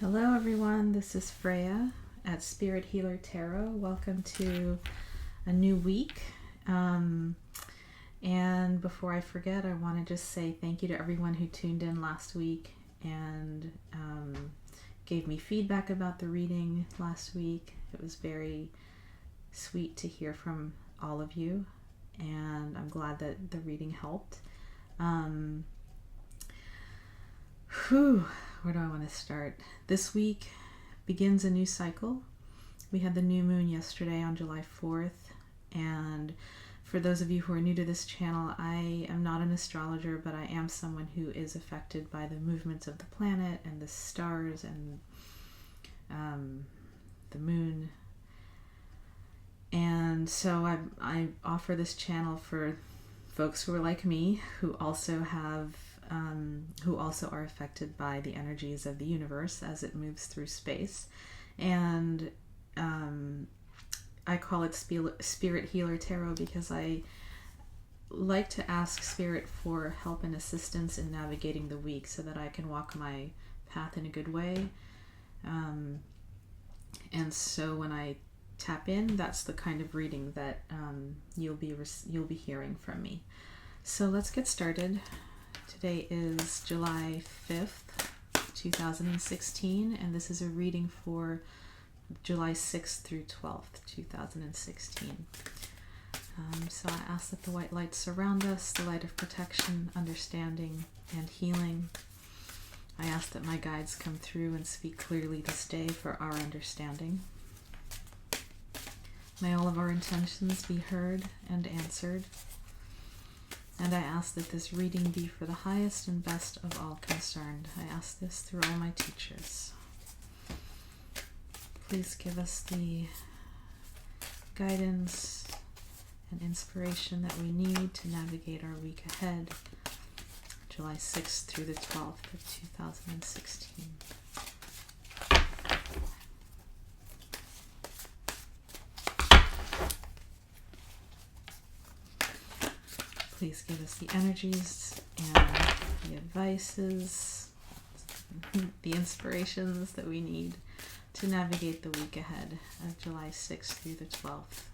Hello everyone, this is Freya at Spirit Healer Tarot. Welcome to a new week. And before I forget, I want to just say thank you to everyone who tuned in last week and gave me feedback about the reading last week. It was very sweet to hear from all of you, and I'm glad that the reading helped. Where do I want to start? This week begins a new cycle. We had the new moon yesterday on July 4th, and for those of you who are new to this channel, I am not an astrologer, but I am someone who is affected by the movements of the planet and the stars and the moon. And so I offer this channel for folks who are like me, who also are affected by the energies of the universe as it moves through space. And I call it Spirit Healer Tarot because I like to ask Spirit for help and assistance in navigating the week so that I can walk my path in a good way. And so when I tap in, that's the kind of reading that you'll be hearing from me. So let's get started. Today is July 5th, 2016, and this is a reading for July 6th through 12th, 2016. So I ask that the white light surround us, the light of protection, understanding, and healing. I ask that my guides come through and speak clearly this day for our understanding. May all of our intentions be heard and answered. And I ask that this reading be for the highest and best of all concerned. I ask this through all my teachers. Please give us the guidance and inspiration that we need to navigate our week ahead, July 6th through the 12th of 2016. Please give us the energies and the advices, the inspirations that we need to navigate the week ahead of July 6th through the 12th,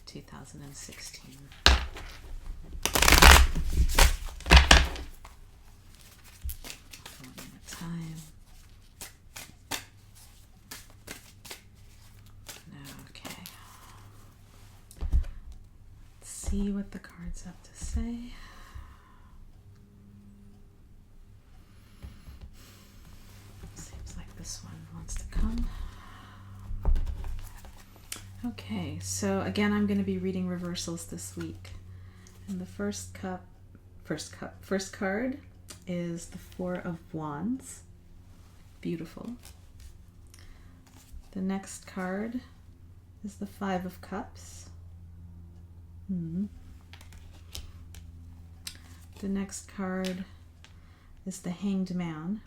2016. One more time. Okay. Let's see what the cards have to say. Seems like this one wants to come. Okay, so again, I'm going to be reading reversals this week. And the first card is the Four of Wands. Beautiful. The next card is the Five of Cups. The next card is the Hanged Man.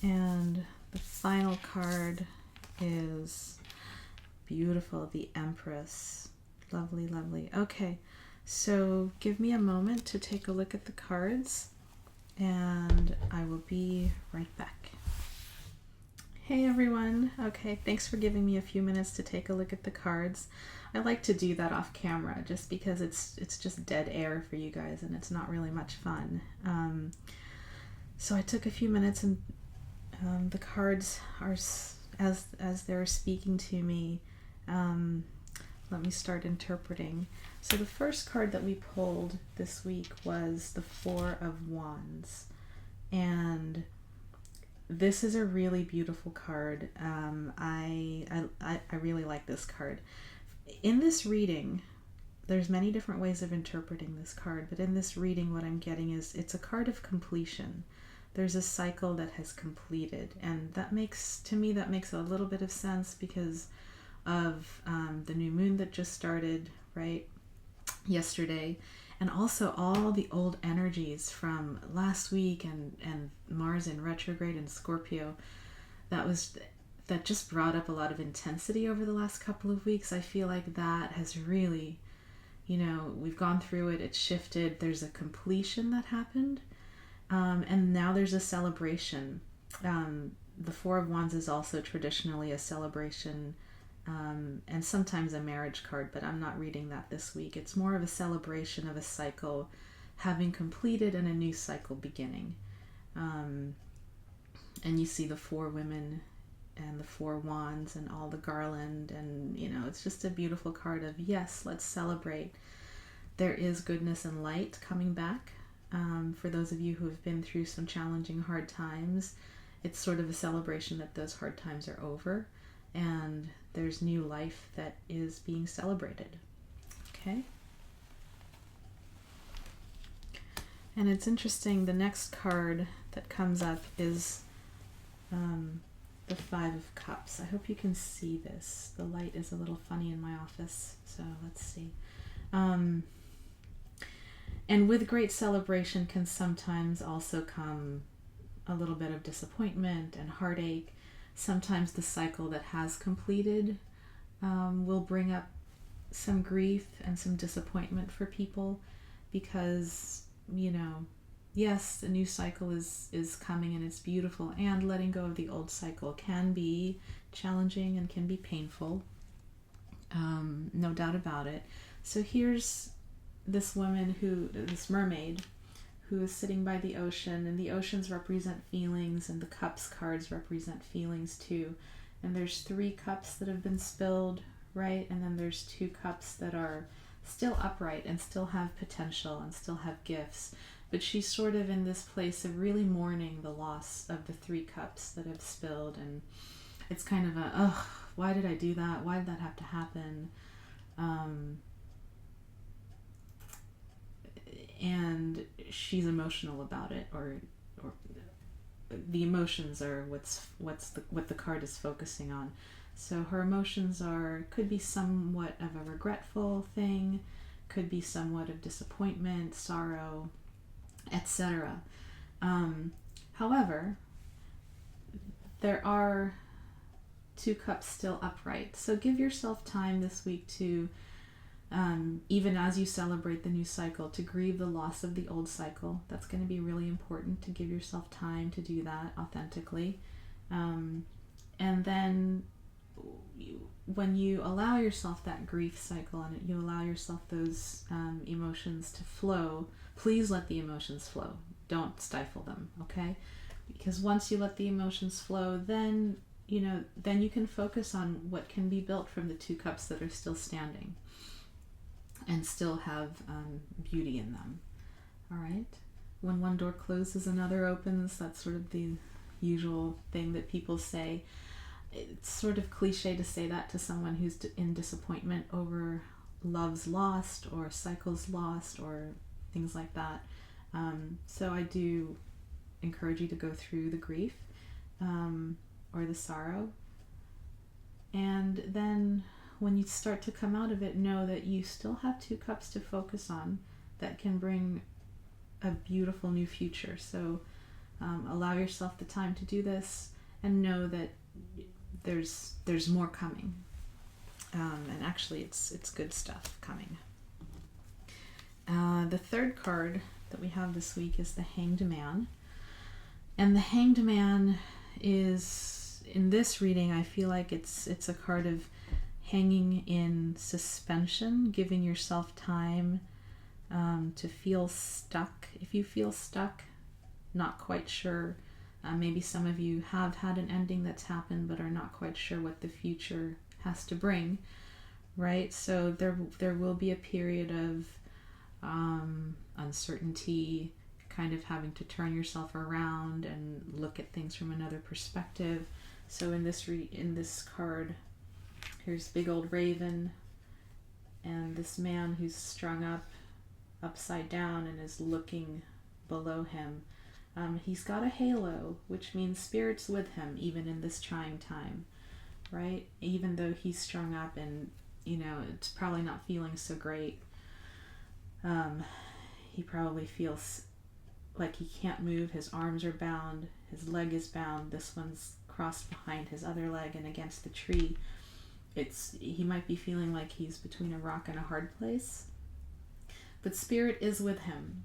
And the final card is beautiful, the Empress. Lovely, lovely. Okay, so give me a moment to take a look at the cards, and I will be right back. Hey everyone. Okay, thanks for giving me a few minutes to take a look at the cards. I like to do that off camera just because it's just dead air for you guys and it's not really much fun. So I took a few minutes, and the cards are as they're speaking to me. Let me start interpreting. So the first card that we pulled this week was the Four of Wands, and this is a really beautiful card. I really like this card. In this reading, there's many different ways of interpreting this card, but in this reading what I'm getting is it's a card of completion. There's a cycle that has completed, and that makes a little bit of sense because of the new moon that just started, right, yesterday, and also all the old energies from last week and Mars in retrograde in Scorpio that just brought up a lot of intensity over the last couple of weeks. I feel like that has really, we've gone through it, it's shifted, there's a completion that happened. And now there's a celebration. The Four of Wands is also traditionally a celebration, and sometimes a marriage card, but I'm not reading that this week. It's more of a celebration of a cycle having completed and a new cycle beginning. And you see the four women and the four wands and all the garland, and it's just a beautiful card of, yes, let's celebrate. There is goodness and light coming back. For those of you who have been through some challenging, hard times, it's sort of a celebration that those hard times are over and there's new life that is being celebrated. Okay? And it's interesting, the next card that comes up is the Five of Cups. I hope you can see this. The light is a little funny in my office, so let's see. And with great celebration can sometimes also come a little bit of disappointment and heartache. Sometimes the cycle that has completed will bring up some grief and some disappointment for people because, yes, a new cycle is coming and it's beautiful, and letting go of the old cycle can be challenging and can be painful. No doubt about it. So here's this mermaid who is sitting by the ocean, and the oceans represent feelings, and the cups cards represent feelings too. And there's 3 cups that have been spilled, right? And then there's 2 cups that are still upright and still have potential and still have gifts. But she's sort of in this place of really mourning the loss of the 3 cups that have spilled, and it's kind of why did I do that? Why did that have to happen? And she's emotional about it, or the emotions are what the card is focusing on. So her emotions could be somewhat of a regretful thing, could be somewhat of disappointment, sorrow, etc. However, there are 2 cups still upright. So give yourself time this week to even as you celebrate the new cycle, to grieve the loss of the old cycle. That's going to be really important, to give yourself time to do that authentically. And then when you allow yourself that grief cycle and you allow yourself those emotions to flow, please let the emotions flow. Don't stifle them, okay? Because once you let the emotions flow, then you can focus on what can be built from the 2 cups that are still standing and still have beauty in them. All right? When one door closes, another opens. That's sort of the usual thing that people say. It's sort of cliche to say that to someone who's in disappointment over love's lost or cycles lost or things like that. So I do encourage you to go through the grief or the sorrow. And then when you start to come out of it, know that you still have 2 cups to focus on that can bring a beautiful new future. So allow yourself the time to do this, and know that there's more coming. And actually it's good stuff coming. The third card that we have this week is the Hanged Man. And the Hanged Man is, in this reading, I feel like it's a card of hanging in suspension, giving yourself time to feel stuck. If you feel stuck, not quite sure, maybe some of you have had an ending that's happened but are not quite sure what the future has to bring, right? So there will be a period of uncertainty, kind of having to turn yourself around and look at things from another perspective. So in this card, here's big old raven and this man who's strung up upside down and is looking below him. He's got a halo, which means spirit's with him even in this trying time, right? Even though he's strung up and it's probably not feeling so great. He probably feels like he can't move. His arms are bound, his leg is bound, this one's crossed behind his other leg and against the tree. He might be feeling like he's between a rock and a hard place, but spirit is with him.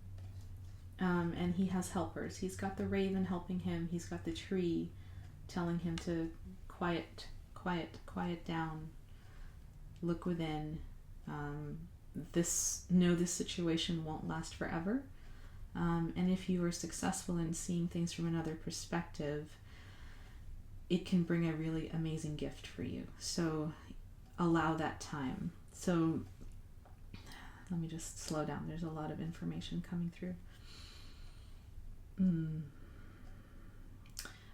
And he has helpers. He's got the raven helping him. He's got the tree telling him to quiet down. Look within. This situation won't last forever. And if you are successful in seeing things from another perspective, it can bring a really amazing gift for you. So allow that time. So let me just slow down. There's a lot of information coming through.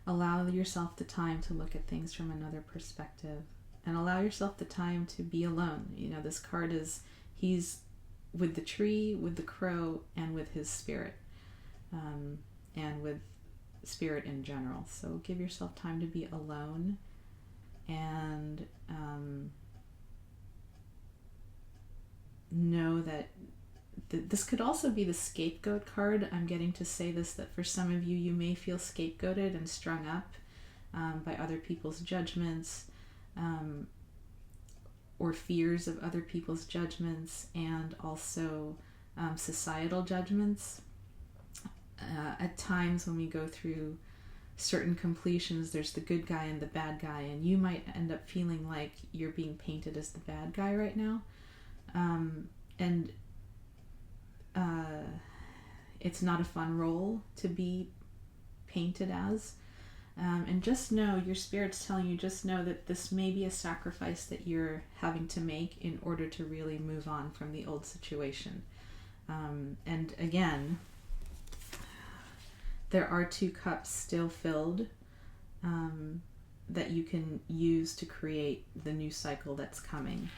Allow yourself the time to look at things from another perspective, and allow yourself the time to be alone. You know, this card is, he's with the tree, with the crow, and with his spirit, and with spirit in general. So give yourself time to be alone, and know that this could also be the scapegoat card. I'm getting to say this, that for some of you, you may feel scapegoated and strung up by other people's judgments, or fears of other people's judgments, and also societal judgments. At times when we go through certain completions, there's the good guy and the bad guy, and you might end up feeling like you're being painted as the bad guy right now. And it's not a fun role to be painted as. And just know, your spirit's telling you, just know that this may be a sacrifice that you're having to make in order to really move on from the old situation. And again, there are 2 cups still filled that you can use to create the new cycle that's coming.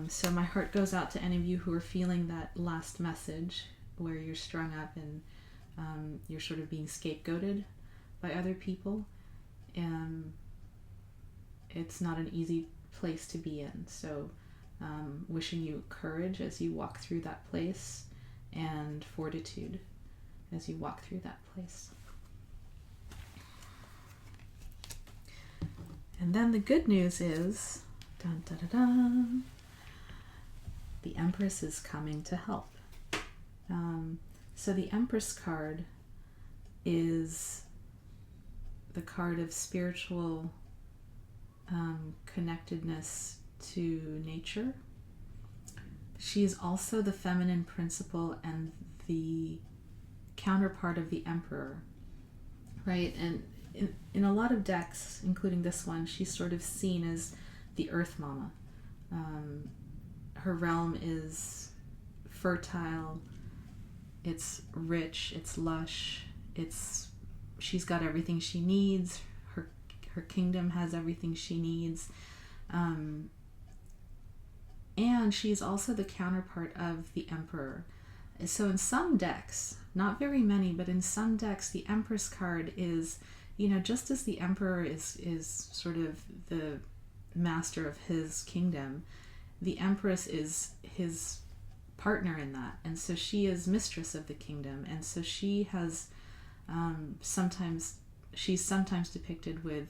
So my heart goes out to any of you who are feeling that last message where you're strung up and you're sort of being scapegoated by other people. It's not an easy place to be in. So wishing you courage as you walk through that place, and fortitude as you walk through that place. And then the good news is, dun, dun, dun, dun, the Empress is coming to help. So the Empress card is the card of spiritual connectedness to nature. She's also the feminine principle and the counterpart of the Emperor, right? And in a lot of decks, including this one, she's sort of seen as the Earth Mama. Her realm is fertile, it's rich, it's lush, she's got everything she needs. Her kingdom has everything she needs. And she's also the counterpart of the Emperor. So in some decks, not very many, but in some decks, the Empress card is, you know, just as the Emperor is sort of the master of his kingdom, the Empress is his partner in that. And so she is mistress of the kingdom. And so she has she's sometimes depicted with,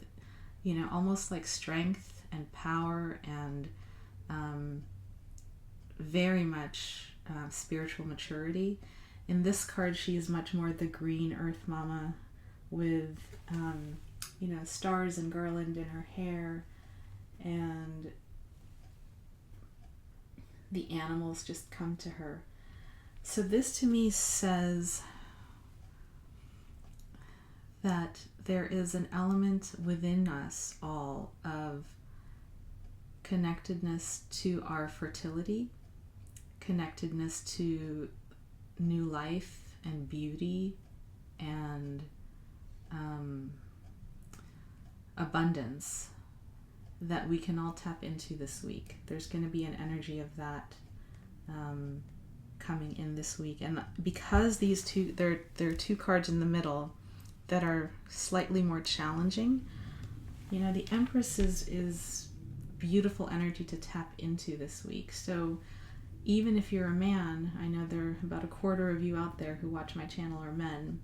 you know, almost like strength and power and very much spiritual maturity. In this card, she is much more the green Earth Mama with, you know, stars and garland in her hair, and the animals just come to her. So this to me says that there is an element within us all of connectedness to our fertility, connectedness to new life and beauty and abundance that we can all tap into this week. There's going to be an energy of that coming in this week. And because these two, there are 2 cards in the middle that are slightly more challenging, you know, the Empress is beautiful energy to tap into this week. So even if you're a man, I know there are about a quarter of you out there who watch my channel are men,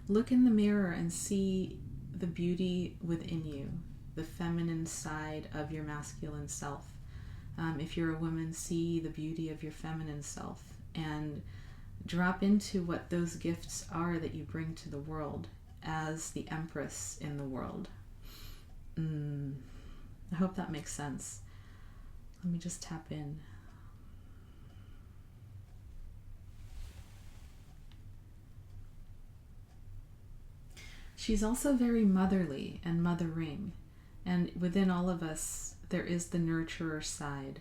look in the mirror and see the beauty within you, the feminine side of your masculine self. If you're a woman, see the beauty of your feminine self, and drop into what those gifts are that you bring to the world as the Empress in the world. I hope that makes sense. Let me just tap in. She's also very motherly and mothering, and within all of us there is the nurturer side.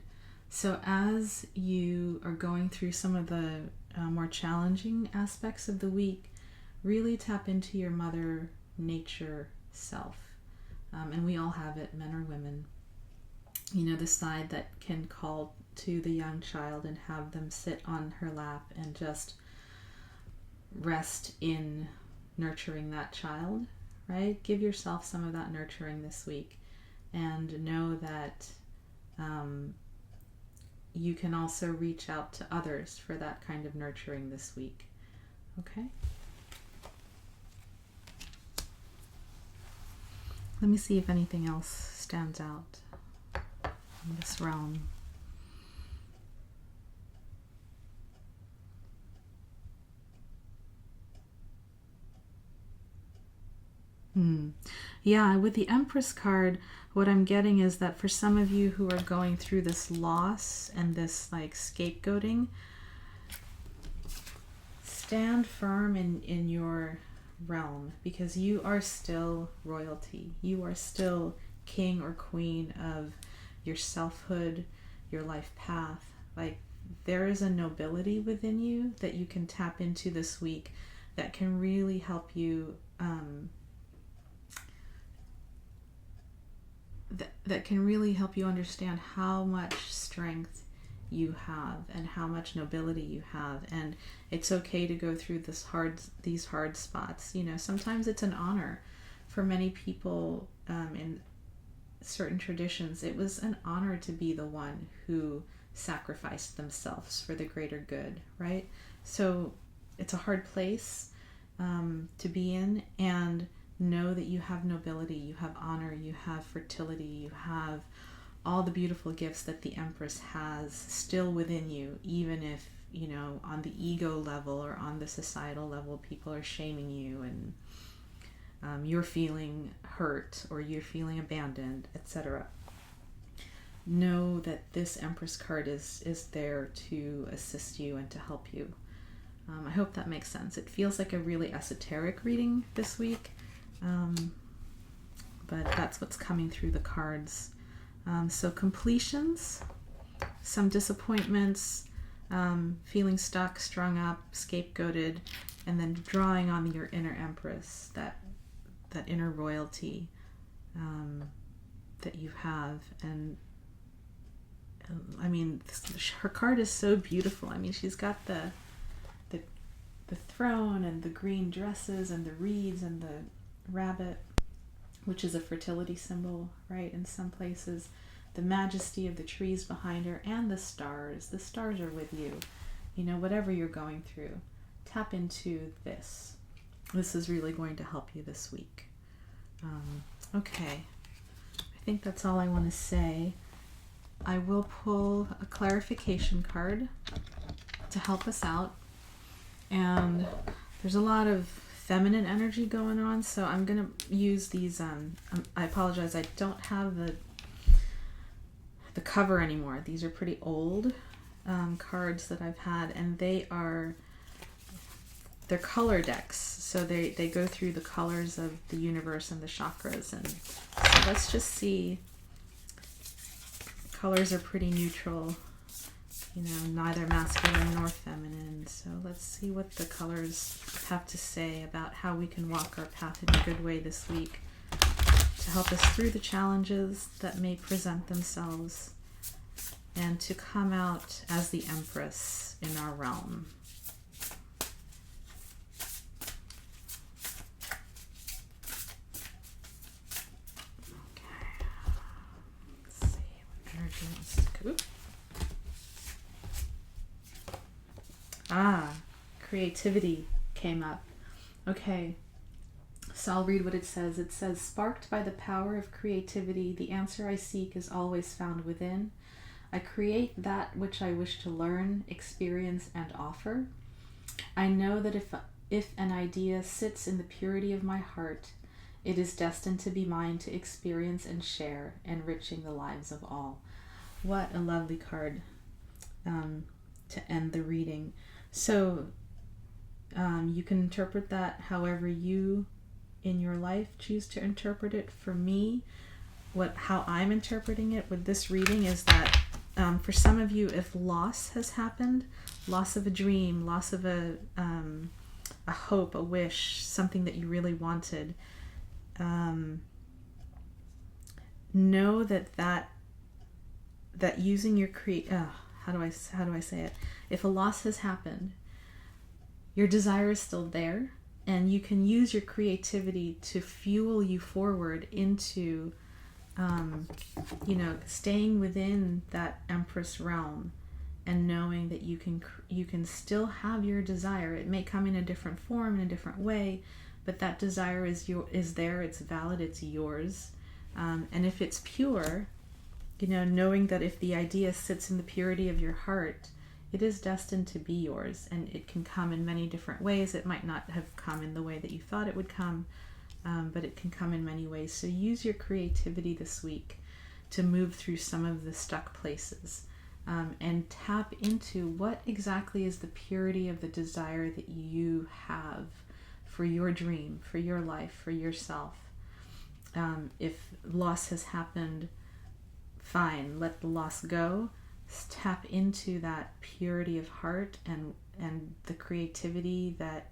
So as you are going through some of the more challenging aspects of the week, really tap into your mother nature self. And we all have it, men or women. You know, the side that can call to the young child and have them sit on her lap and just rest in nurturing that child, right? Give yourself some of that nurturing this week, and know that you can also reach out to others for that kind of nurturing this week. Okay? Let me see if anything else stands out in this realm. Yeah, with the Empress card, what I'm getting is that for some of you who are going through this loss and this like scapegoating, stand firm in your realm, because you are still royalty. You are still king or queen of your selfhood, your life path. Like, there is a nobility within you that you can tap into this week that can really help you that can really help you understand how much strength you have and how much nobility you have. And it's okay to go through these hard spots. You know, sometimes it's an honor. For many people in certain traditions, it was an honor to be the one who sacrificed themselves for the greater good, right? So it's a hard place to be in, and know that you have nobility, you have honor, you have fertility, you have all the beautiful gifts that the Empress has still within you, even if, you know, on the ego level or on the societal level, people are shaming you and you're feeling hurt or you're feeling abandoned, etc. Know that this Empress card is there to assist you and to help you. I hope that makes sense. It feels like a really esoteric reading this week. But that's what's coming through the cards. So completions, some disappointments, feeling stuck, strung up, scapegoated, and then drawing on your inner Empress, that inner royalty that you have. And I mean, her card is so beautiful. I mean, she's got the throne and the green dresses and the reeds and the rabbit, which is a fertility symbol, right? In some places, the majesty of the trees behind her, and the stars. The stars are with you. You know, whatever you're going through, tap into this. This is really going to help you this week. Okay, I think that's all I want to say. I will pull a clarification card to help us out. And there's a lot of feminine energy going on, so I'm going to use these. I apologize, I don't have the cover anymore. These are pretty old cards that I've had, and they're color decks, so they go through the colors of the universe and the chakras. And so let's just see. Colors are pretty neutral, you know, neither masculine nor feminine. So let's see what the colors have to say about how we can walk our path in a good way this week to help us through the challenges that may present themselves and to come out as the Empress in our realm. Okay. Let's see what energy wants to come. Creativity came up. Okay, so I'll read what it says. It says, sparked by the power of creativity, the answer I seek is always found within. I create that which I wish to learn, experience, and offer. I know that if an idea sits in the purity of my heart, it is destined to be mine to experience and share, enriching the lives of all. What a lovely card to end the reading. So you can interpret that however you in your life choose to interpret it. For me, how I'm interpreting it with this reading is that for some of you, if loss has happened, loss of a dream, loss of a hope, a wish, something that you really wanted, know that using your how do I say it? If a loss has happened, your desire is still there, and you can use your creativity to fuel you forward into staying within that Empress realm, and knowing that you can still have your desire. It may come in a different form, in a different way, but that desire is there. It's valid. It's yours. And if it's pure, knowing that if the idea sits in the purity of your heart, it is destined to be yours, and it can come in many different ways. It might not have come in the way that you thought it would come, but it can come in many ways. So use your creativity this week to move through some of the stuck places, and tap into what exactly is the purity of the desire that you have for your dream, for your life, for yourself. If loss has happened, fine, let the loss go. Tap into that purity of heart and the creativity that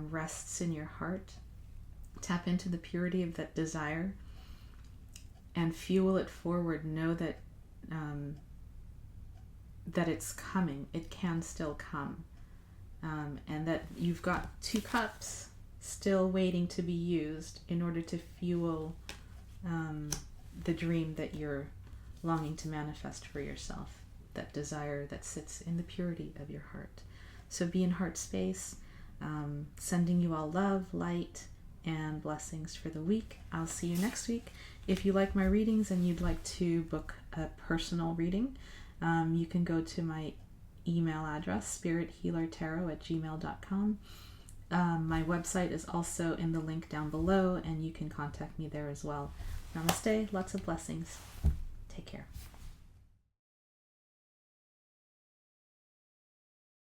rests in your heart. Tap into the purity of that desire and fuel it forward. Know that that it's coming. It can still come, and that you've got 2 cups still waiting to be used in order to fuel the dream that you're longing to manifest for yourself, that desire that sits in the purity of your heart. So be in heart space, sending you all love, light, and blessings for the week. I'll see you next week. If you like my readings and you'd like to book a personal reading, you can go to my email address, spirithealertarot@gmail.com. My website is also in the link down below, and you can contact me there as well. Namaste, lots of blessings. Take care.